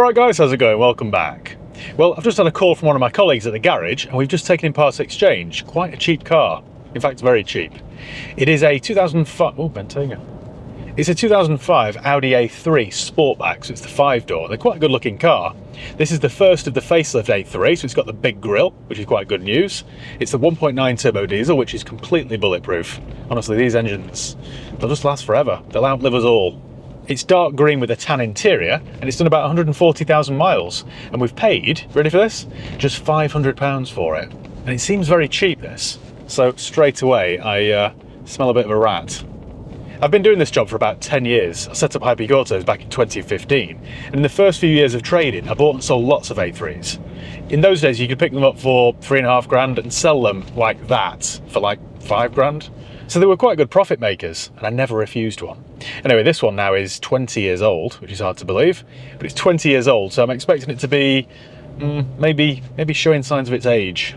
Alright guys, how's it going? Welcome back. Well, I've just had a call from one of my colleagues at the garage and we've just taken in part exchange. Quite a cheap car. In fact, very cheap. It is a 2005... Oh, Bentayga. It's a 2005 Audi A3 Sportback, so it's the 5-door. They're quite a good looking car. This is the first of the facelift A3, so it's got the big grille, which is quite good news. It's the 1.9 turbo diesel, which is completely bulletproof. Honestly, these engines, they'll just last forever. They'll outlive us all. It's dark green with a tan interior, and it's done about 140,000 miles. And we've paid, ready for this? Just £500 for it. And it seems very cheap, this. So straight away, I smell a bit of a rat. I've been doing this job for about 10 years. I set up High Peak Autos back in 2015. And in the first few years of trading, I bought and sold lots of A3s. In those days, you could pick them up for 3.5 grand and sell them like that for like 5 grand. So they were quite good profit makers, and I never refused one. Anyway, this one now is 20 years old, which is hard to believe, but it's 20 years old, so I'm expecting it to be maybe showing signs of its age.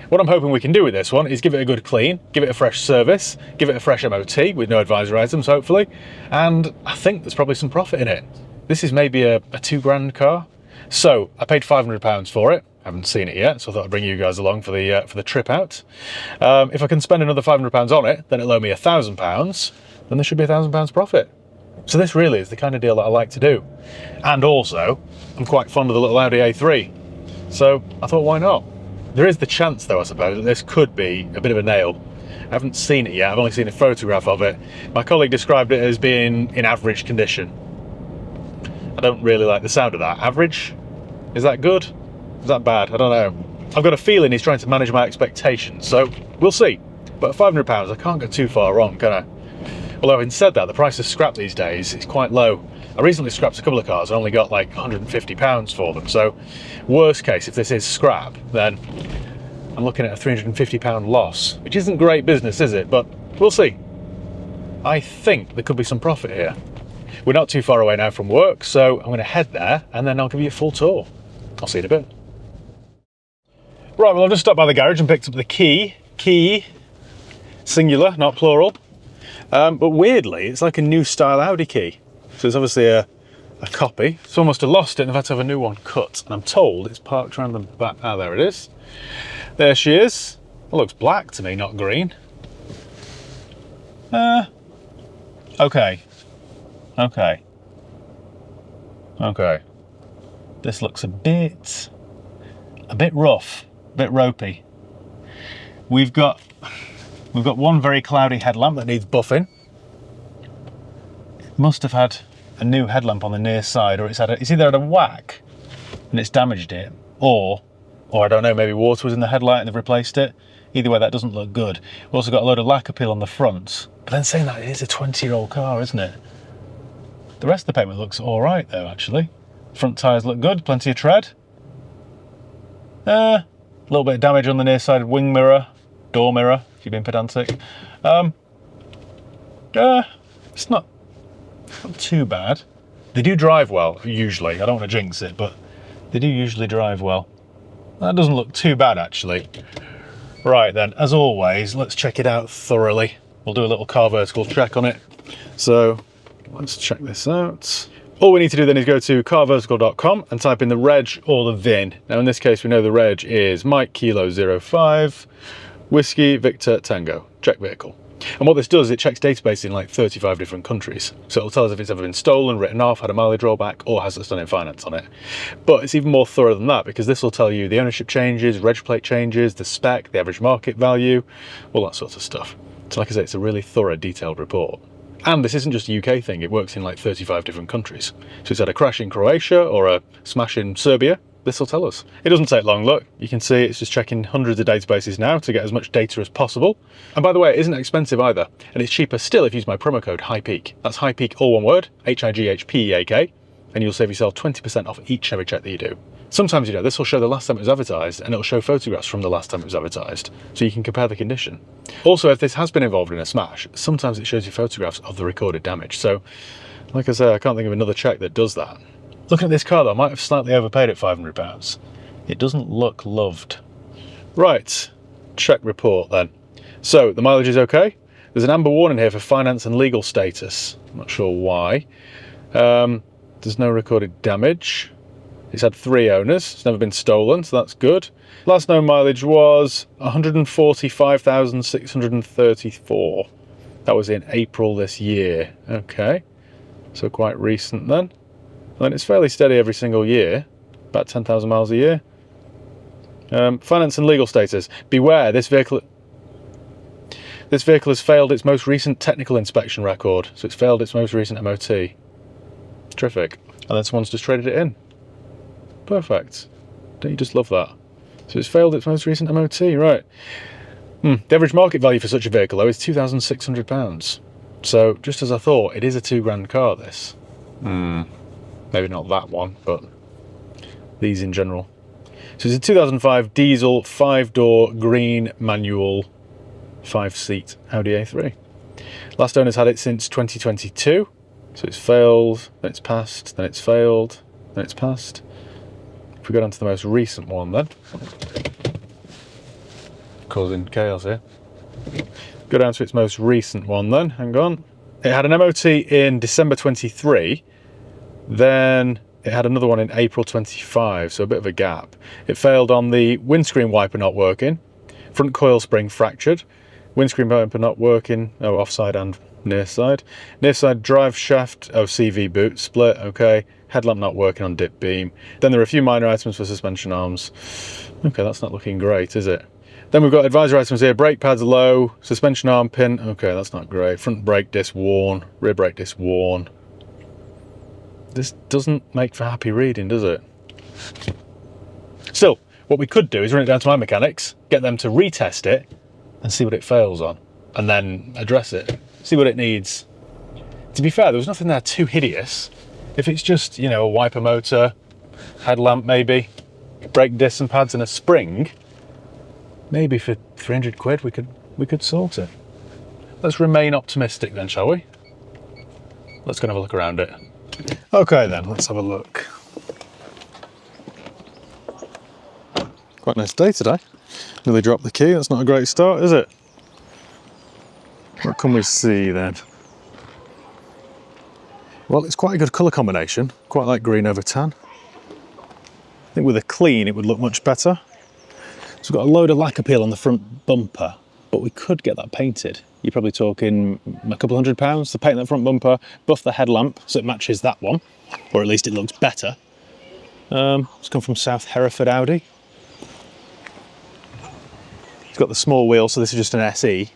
What I'm hoping we can do with this one is give it a good clean, give it a fresh service, give it a fresh MOT with no advisory items, hopefully, and I think there's probably some profit in it. This is maybe a 2 grand car. So I paid £500 for it. I haven't seen it yet, so I thought I'd bring you guys along for the trip out. If I can spend another £500 on it, then it'll owe me £1,000, then there should be £1,000 profit. So this really is the kind of deal that I like to do. And also, I'm quite fond of the little Audi A3. So I thought, why not? There is the chance though, I suppose, that this could be a bit of a nail. I haven't seen it yet, I've only seen a photograph of it. My colleague described it as being in average condition. I don't really like the sound of that. Average? Is that good? Is that bad? I don't know. I've got a feeling he's trying to manage my expectations, so we'll see. But £500, I can't go too far wrong, can I? Although having said that, the price of scrap these days is quite low. I recently scrapped a couple of cars and only got like £150 for them, so worst case, if this is scrap, then I'm looking at a £350 loss, which isn't great business, is it? But we'll see. I think there could be some profit here. We're not too far away now from work, so I'm going to head there and then I'll give you a full tour. I'll see you in a bit. Right, well, I've just stopped by the garage and picked up the key, singular, not plural. But weirdly, it's like a new style Audi key. So it's obviously a copy. So I must have lost it and I've had to have a new one cut. And I'm told it's parked around the back. Ah, there it is. There she is. It looks black to me, not green. Okay. This looks a bit rough, a bit ropey. We've got one very cloudy headlamp that needs buffing. It must have had a new headlamp on the near side, or it's either had a whack and it's damaged it, or I don't know, maybe water was in the headlight and they've replaced it. Either way, that doesn't look good. We've also got a load of lacquer peel on the front. But then saying that, it is a 20-year-old car, isn't it? The rest of the paintwork looks all right though, actually. Front tyres look good, plenty of tread. A little bit of damage on the near side wing mirror, door mirror, if you've been pedantic. It's not too bad. They do drive well, usually. I don't want to jinx it, but they do usually drive well. That doesn't look too bad, actually. Right then, as always, let's check it out thoroughly. We'll do a little car vertical check on it. So let's check this out. All we need to do then is go to carvertical.com and type in the reg or the VIN. Now in this case, we know the reg is Mike Kilo 05 Whiskey Victor Tango, check vehicle. And what this does is it checks databases in like 35 different countries. So it'll tell us if it's ever been stolen, written off, had a mileage drawback, or has outstanding finance on it. But it's even more thorough than that, because this will tell you the ownership changes, reg plate changes, the spec, the average market value, all that sort of stuff. So like I say, it's a really thorough, detailed report. And this isn't just a UK thing, it works in like 35 different countries. So it's had a crash in Croatia or a smash in Serbia, this will tell us. It doesn't take long, look. You can see it's just checking hundreds of databases now to get as much data as possible. And by the way, it isn't expensive either. And it's cheaper still if you use my promo code HIGHPEAK. That's HIGHPEAK, all one word, HIGHPEAK. And you'll save yourself 20% off each and every check that you do. Sometimes, you know, this will show the last time it was advertised and it'll show photographs from the last time it was advertised. So you can compare the condition. Also, if this has been involved in a smash, sometimes it shows you photographs of the recorded damage. So, like I say, I can't think of another check that does that. Looking at this car though, I might have slightly overpaid at £500. It doesn't look loved. Right, check report then. So, the mileage is okay. There's an amber warning here for finance and legal status. I'm not sure why. There's no recorded damage. It's had 3 owners, it's never been stolen, so that's good. Last known mileage was 145,634. That was in April this year. Okay, so quite recent then. And then it's fairly steady every single year, about 10,000 miles a year. Finance and legal status. Beware, this vehicle has failed its most recent technical inspection record, so it's failed its most recent MOT. Terrific. And then someone's just traded it in. Perfect. Don't you just love that? So it's failed its most recent MOT, right. The average market value for such a vehicle, though, is £2,600. So, just as I thought, it is a £2,000 car, this. Maybe not that one, but these in general. So it's a 2005 diesel, 5-door, green, manual, 5-seat Audi A3. Last owner's had it since 2022. So it's failed, then it's passed, then it's failed, then it's passed. If we go down to the most recent one then, causing chaos here. Go down to its most recent one then, hang on. It had an MOT in December 23, then it had another one in April 25, so a bit of a gap. It failed on the windscreen wiper not working, front coil spring fractured, windscreen wiper not working, offside and near side. Near side drive shaft, CV boot split, okay. Headlamp not working on dip beam. Then there are a few minor items for suspension arms. Okay, that's not looking great, is it? Then we've got advisory items here. Brake pads low, suspension arm pin. Okay, that's not great. Front brake disc worn, rear brake disc worn. This doesn't make for happy reading, does it? Still, what we could do is run it down to my mechanics, get them to retest it and see what it fails on, and then address it, see what it needs. To be fair, there was nothing there too hideous. If it's just, you know, a wiper motor, headlamp maybe, brake discs and pads and a spring, maybe for 300 quid we could sort it. Let's remain optimistic then, shall we? Let's go and have a look around it. Okay then, let's have a look. Quite a nice day today. Nearly dropped the key, that's not a great start, is it? What can we see then? Well, it's quite a good colour combination. Quite like green over tan. I think with a clean it would look much better. So we've got a load of lacquer peel on the front bumper, but we could get that painted. You're probably talking a couple £100 to paint that front bumper, buff the headlamp so it matches that one, or at least it looks better. It's come from South Hereford Audi. It's got the small wheel, so this is just an SE.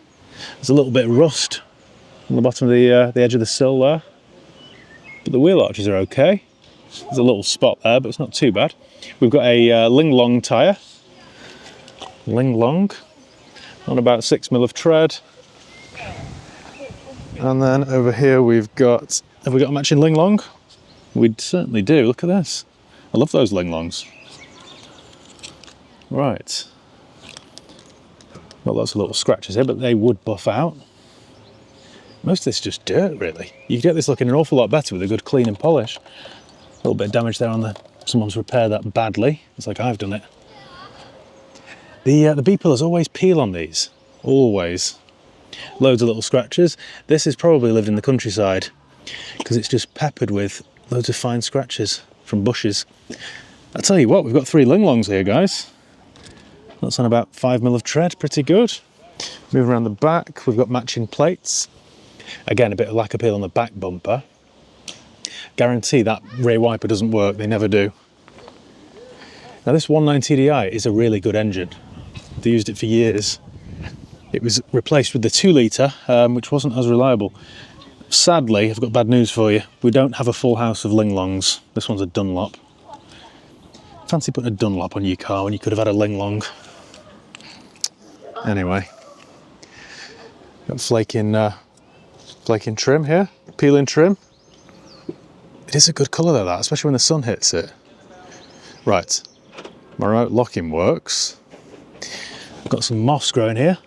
There's a little bit of rust on the bottom of the edge of the sill there, but the wheel arches are okay. There's a little spot there, but it's not too bad. We've got a Ling Long tyre. Ling Long on about 6mm of tread. And then over here we've got, have we got a matching Ling Long? We certainly do, look at this. I love those Ling Longs. Right. Well, lots of little scratches here, but they would buff out. Most of this is just dirt, really. You get this looking an awful lot better with a good clean and polish. A little bit of damage there on the, someone's repaired that badly. It's like I've done it. The B-pillars always peel on these, always. Loads of little scratches. This has probably lived in the countryside because it's just peppered with loads of fine scratches from bushes. I'll tell you what, we've got 3 Ling Longs here, guys. That's on about 5mm of tread, pretty good. Moving around the back, we've got matching plates. Again, a bit of lacquer peel on the back bumper. Guarantee that rear wiper doesn't work, they never do. Now this 190Di is a really good engine. They used it for years. It was replaced with the 2-litre, which wasn't as reliable. Sadly, I've got bad news for you. We don't have a full house of Ling Longs. This one's a Dunlop. Fancy putting a Dunlop on your car when you could have had a Ling Long. Anyway, got flaking trim here, peeling trim. It is a good colour though, that, especially when the sun hits it. Right, my remote locking works. I've got some moss growing here.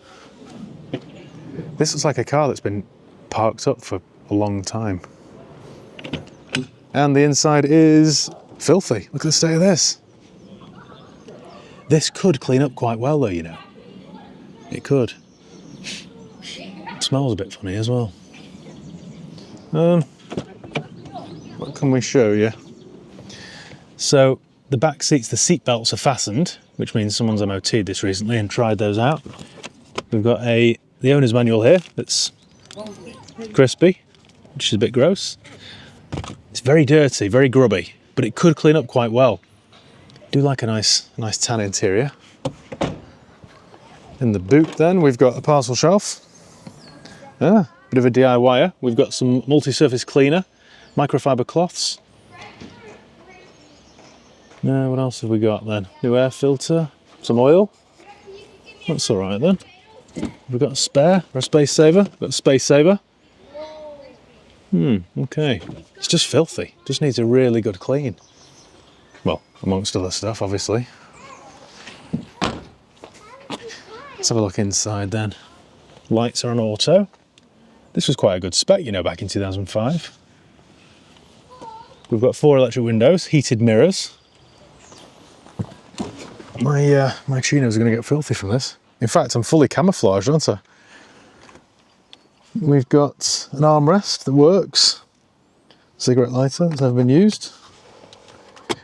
This looks like a car that's been parked up for a long time. And the inside is filthy. Look at the state of this. This could clean up quite well though, you know. It could. It smells a bit funny as well. What can we show you? So the back seats, the seat belts are fastened, which means someone's MOT'd this recently and tried those out. We've got the owner's manual here that's crispy, which is a bit gross. It's very dirty, very grubby, but it could clean up quite well. I do like a nice tan interior. In the boot then, we've got a parcel shelf. Bit of a DIYer. We've got some multi-surface cleaner, microfiber cloths. What else have we got then? New air filter, some oil. That's all right then. We've got a spare or a space saver. We've got a space saver. Okay. It's just filthy. Just needs a really good clean. Well, amongst other stuff, obviously. Let's have a look inside then. Lights are on auto. This was quite a good spec, you know, back in 2005. We've got 4 electric windows, heated mirrors. My chinos are going to get filthy from this. In fact, I'm fully camouflaged, aren't I? We've got an armrest that works. Cigarette lighter that's never been used.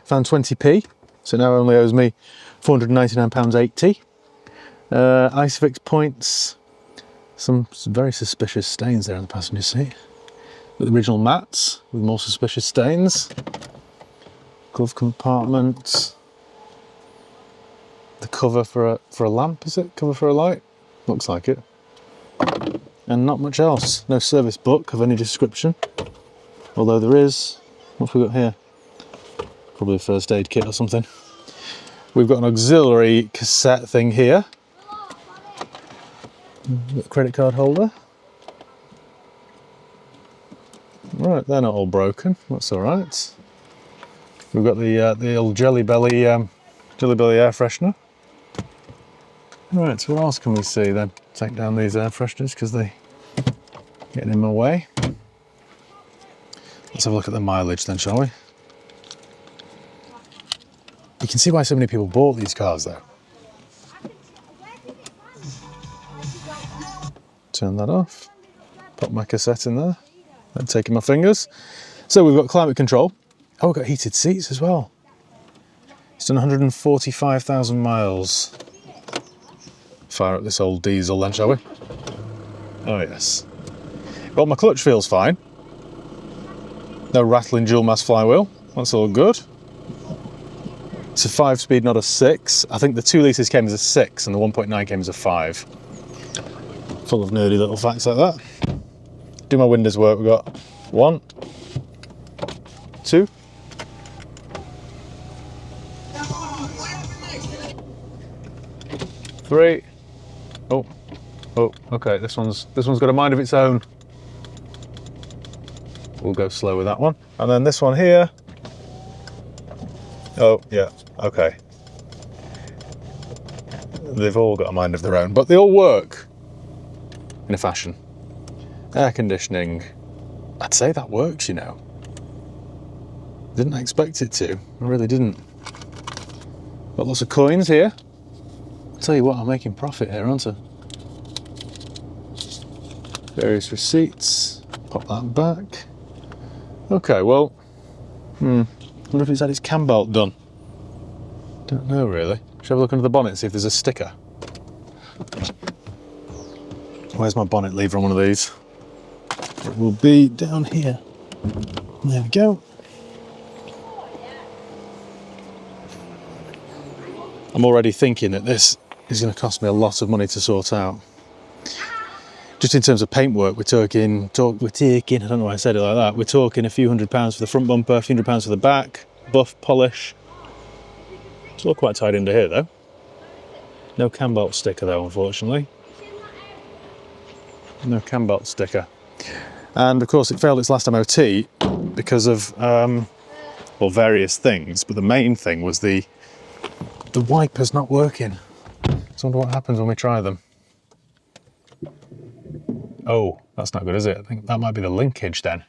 Found 20p, so it now only owes me £499.80. Isofix points. Some very suspicious stains there on the passenger seat. With the original mats with more suspicious stains. Glove compartment. The cover for a lamp, is it? Cover for a light? Looks like it. And not much else. No service book of any description. Although there is. What have we got here? Probably a first aid kit or something. We've got an auxiliary cassette thing here. Credit card holder. Right, they're not all broken. That's all right. We've got the old Jelly Belly air freshener. Right, so what else can we see then? Take down these air fresheners because they're getting in my way. Let's have a look at the mileage then, shall we? You can see why so many people bought these cars though. Turn that off. Pop my cassette in there. I'm taking my fingers. So we've got climate control. Oh, we've got heated seats as well. It's done 145,000 miles. Fire up this old diesel then, shall we? Oh yes. Well, my clutch feels fine. No rattling dual mass flywheel. That's all good. It's a 5-speed, not a 6. I think the 2 litres came as a 6 and the 1.9 came as a 5. Full of nerdy little facts like that. Do my windows work? We've got 1, 2. 3. Oh, okay. This one's got a mind of its own. We'll go slow with that one. And then this one here. Oh, yeah. Okay. They've all got a mind of their own, but they all work in a fashion. Air conditioning. I'd say that works, you know. Didn't expect it to. I really didn't. Got lots of coins here. I'll tell you what, I'm making profit here, aren't I? Various receipts. Pop that back. Okay, well, wonder if it's had its cam belt done. Don't know really. Should have a look under the bonnet and see if there's a sticker. Where's my bonnet lever on one of these? It will be down here. There we go. I'm already thinking that this is going to cost me a lot of money to sort out. Just in terms of paintwork, we're talking, I don't know why I said it like that, we're talking a few £100s for the front bumper, a few £100s for the back, buff, polish. It's all quite tied into here though. No cam belt sticker though, unfortunately. No cam belt sticker. And of course it failed its last MOT because of, well, various things, but the main thing was the wipers not working. So I wonder what happens when we try them. Oh, that's not good, is it? I think that might be the linkage then.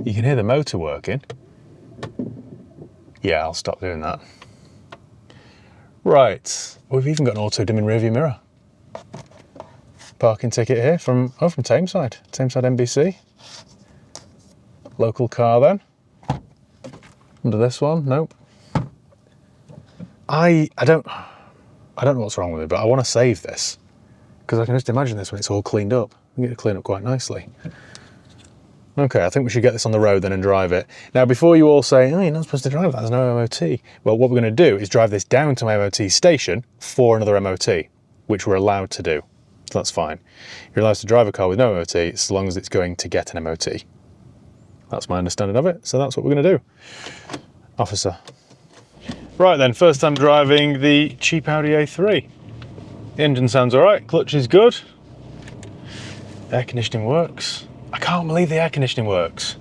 You can hear the motor working. Yeah, I'll stop doing that. Right, we've even got an auto dimming rearview mirror. Parking ticket here from Tameside NBC. Local car then. Under this one, nope. I don't know what's wrong with it, but I want to save this because I can just imagine this when it's all cleaned up. I think it'll clean up quite nicely. Okay, I think we should get this on the road then and drive it. Now, before you all say, oh, you're not supposed to drive that, there's no MOT. Well, what we're going to do is drive this down to my MOT station for another MOT, which we're allowed to do. So that's fine. You're allowed to drive a car with no MOT as long as it's going to get an MOT. That's my understanding of it, so that's what we're going to do. Officer. Right then, first time driving the cheap Audi A3. The engine sounds all right, clutch is good. Air conditioning works. I can't believe the air conditioning works.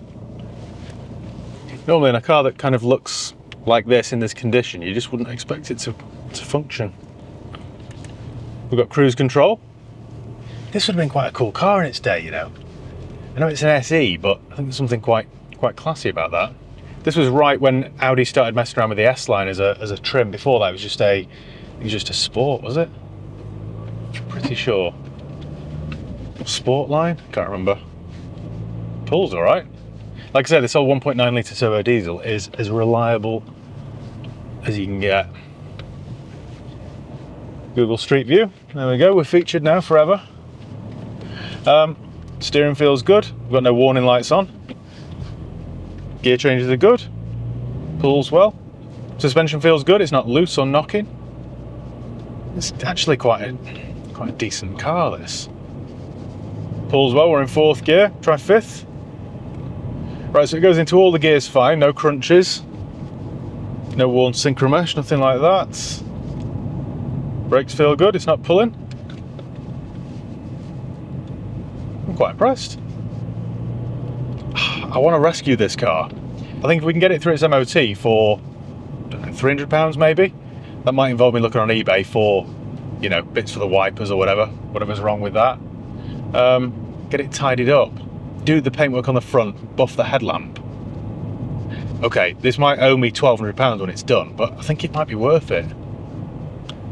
Normally in a car that kind of looks like this in this condition, you just wouldn't expect it to function. We've got cruise control. This would have been quite a cool car in its day, you know. I know it's an SE, but I think there's something quite classy about that. This was right when Audi started messing around with the S-Line as a trim. Before that, it was just a Sport, was it? I'm pretty sure. Sport line? Can't remember. Pulls all right. Like I said, this old 1.9 litre turbo diesel is as reliable as you can get. Google Street View. There we go. We're featured now forever. Steering feels good. We've got no warning lights on. Gear changes are good. Pulls well. Suspension feels good. It's not loose or knocking. It's actually quite a decent car, this. Pulls well. We're in 4th gear. Try 5th. Right, so it goes into all the gears fine. No crunches. No worn synchro mesh. Nothing like that. Brakes feel good. It's not pulling. I'm quite impressed. I want to rescue this car. I think if we can get it through its MOT for £300 maybe, that might involve me looking on eBay for, you know, bits for the wipers or whatever's wrong with that. Get it tidied up, do the paintwork on the front, buff the headlamp. Okay, this might owe me £1,200 when it's done, but I think it might be worth it.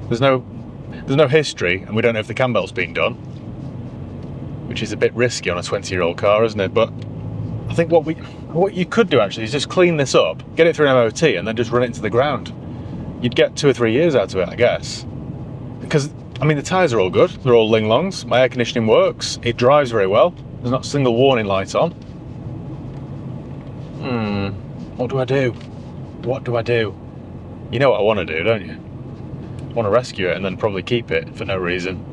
There's no history, and we don't know if the cam belt's been done, which is a bit risky on a 20-year-old car, isn't it? But I think what you could do actually is just clean this up, get it through an MOT, and then just run it into the ground. You'd get 2 or 3 years out of it, I guess. Because, I mean, the tyres are all good. They're all ling-longs. My air conditioning works. It drives very well. There's not a single warning light on. What do I do? What do I do? You know what I want to do, don't you? I want to rescue it and then probably keep it for no reason.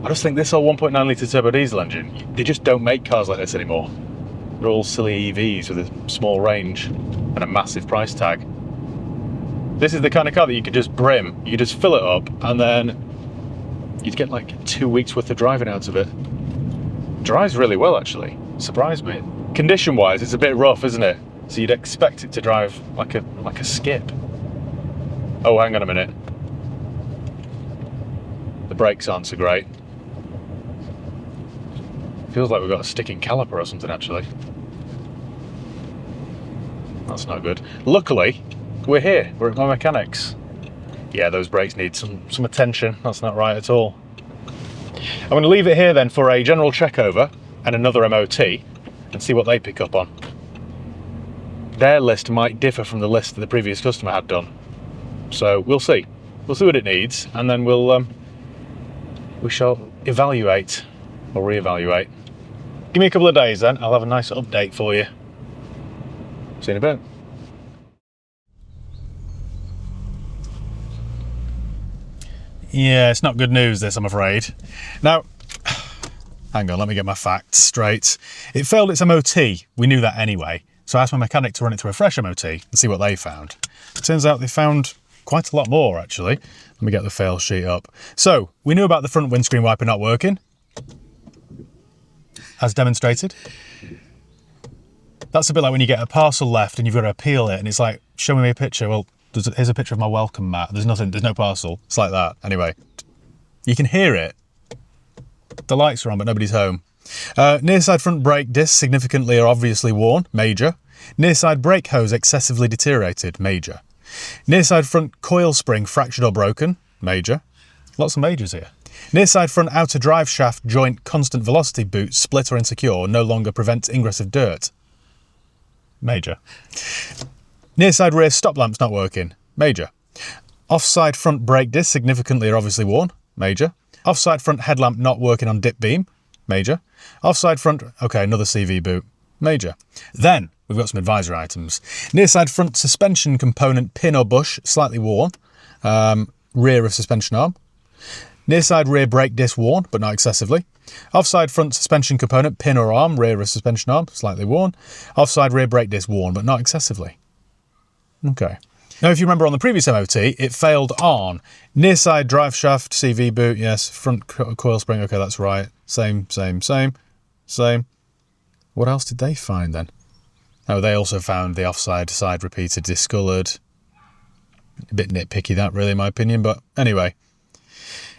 I just think this old 1.9 litre turbo diesel engine, they just don't make cars like this anymore. They're all silly EVs with a small range and a massive price tag. This is the kind of car that you could just brim, you could just fill it up, and then you'd get like 2 weeks worth of driving out of it. Drives really well, actually. Surprised me. Condition-wise, it's a bit rough, isn't it? So you'd expect it to drive like a skip. Oh, hang on a minute. The brakes aren't so great. Feels like we've got a sticking caliper or something, actually. That's not good. Luckily, we're here. We're at my mechanics. Yeah, those brakes need some attention. That's not right at all. I'm going to leave it here then for a general check over and another MOT and see what they pick up on. Their list might differ from the list that the previous customer had done. So we'll see. We'll see what it needs, and then we shall evaluate or reevaluate. Give me a couple of days then, I'll have a nice update for you. See you in a bit. Yeah, it's not good news this, I'm afraid. Now, hang on, let me get my facts straight. It failed its MOT, we knew that anyway, so I asked my mechanic to run it through a fresh MOT and see what they found. It turns out they found quite a lot more, actually. Let me get the fail sheet up. So, we knew about the front windscreen wiper not working, as demonstrated. That's a bit like when you get a parcel left and you've got to appeal it, and it's like, show me a picture. Well, here's a picture of my welcome mat. There's nothing, there's no parcel. It's like that. Anyway, you can hear it. The lights are on, but nobody's home. Near side front brake discs significantly or obviously worn, major. Near side brake hose excessively deteriorated, major. Near side front coil spring fractured or broken, major. Lots of majors here. Near side front outer drive shaft joint constant velocity boot split or insecure, no longer prevents ingress of dirt, major. Near side rear stop lamps not working, major. Offside front brake disc significantly are obviously worn, major. Offside front headlamp not working on dip beam, major. Offside front, okay, another CV boot, major. Then we've got some advisory items. Near side front suspension component pin or bush, slightly worn. Rear of suspension arm. Near side rear brake disc worn, but not excessively. Offside front suspension component pin or arm, rear of suspension arm, slightly worn. Offside rear brake disc worn, but not excessively. Okay. Now, if you remember on the previous MOT, it failed on near side drive shaft, CV boot, yes. Front coil spring, okay, that's right. Same. What else did they find then? Oh, they also found the offside side repeater discoloured. A bit nitpicky that, really, in my opinion, but anyway.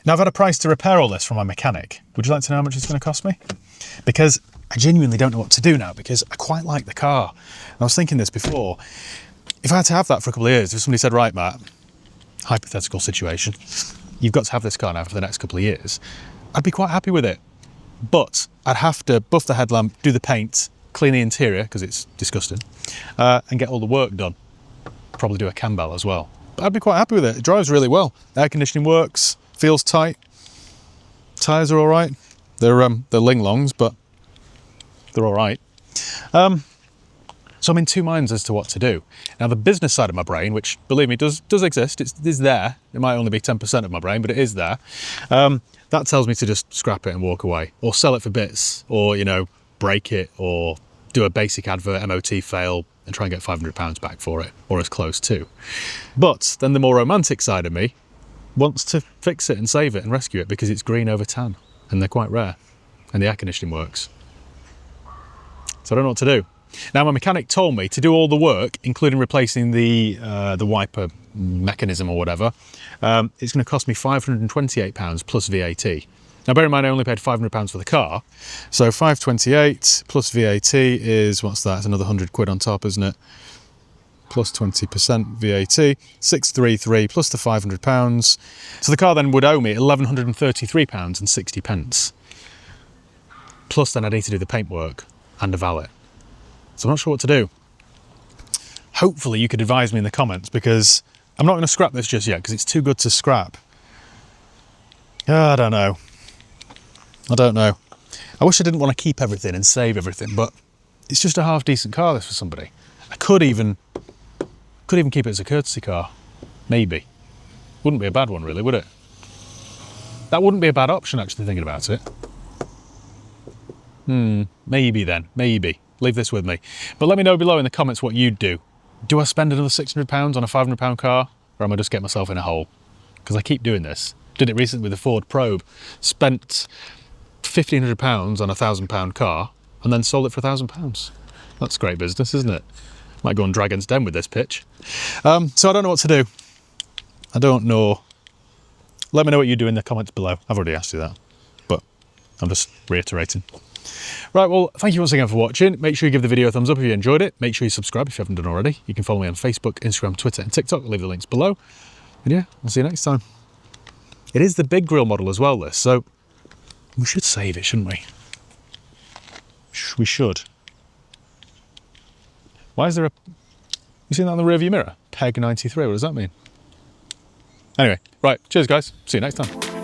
Now, I've had a price to repair all this from my mechanic. Would you like to know how much it's going to cost me? Because I genuinely don't know what to do now, because I quite like the car. And I was thinking this before. If I had to have that for a couple of years, if somebody said, right, Matt, hypothetical situation, you've got to have this car now for the next couple of years, I'd be quite happy with it. But I'd have to buff the headlamp, do the paint, clean the interior, because it's disgusting, and get all the work done. Probably do a cam bell as well. But I'd be quite happy with it. It drives really well. Air conditioning works. Feels tight. Tyres are all right. They're Linglongs, but they're all right. So I'm in two minds as to what to do. Now, the business side of my brain, which, believe me, does exist. It is there. It might only be 10% of my brain, but it is there. That tells me to just scrap it and walk away, or sell it for bits, or, you know, break it, or do a basic advert MOT fail and try and get £500 back for it, or as close to. But then the more romantic side of me wants to fix it and save it and rescue it because it's green over tan and they're quite rare and the air conditioning works. So I don't know what to do. Now, my mechanic told me to do all the work, including replacing the wiper mechanism or whatever. It's going to cost me £528 plus VAT. Now, bear in mind, I only paid £500 for the car. So 528 plus VAT is, what's that? It's another 100 quid on top, isn't it? Plus 20% VAT, 633 plus the £500. So the car then would owe me £1,133 and 60 pence. Plus then I need to do the paintwork and a valet. So I'm not sure what to do. Hopefully you could advise me in the comments, because I'm not going to scrap this just yet because it's too good to scrap. I don't know. I wish I didn't want to keep everything and save everything, but it's just a half decent car, this, for somebody. I could even keep it as a courtesy car. Maybe. Wouldn't be a bad one, really, would it? That wouldn't be a bad option, actually, thinking about it. Maybe then. Maybe. Leave this with me. But let me know below in the comments what you'd do. Do I spend another £600 on a £500 car, or am I just getting myself in a hole? Because I keep doing this. Did it recently with the Ford Probe. Spent £1,500 on a £1,000 car, and then sold it for £1,000. That's great business, isn't it? Might go on Dragon's Den with this pitch. So I don't know what to do. I don't know. Let me know what you do in the comments below. I've already asked you that, but I'm just reiterating. Right, well, thank you once again for watching. Make sure you give the video a thumbs up if you enjoyed it. Make sure you subscribe if you haven't done already. You can follow me on Facebook, Instagram, Twitter and TikTok. I'll leave the links below. And yeah, I'll see you next time. It is the big grille model as well, this, so we should save it, shouldn't we? We should. Why is there a... You seen that on the rear view mirror? PEG 93, what does that mean? Anyway, right, cheers guys. See you next time.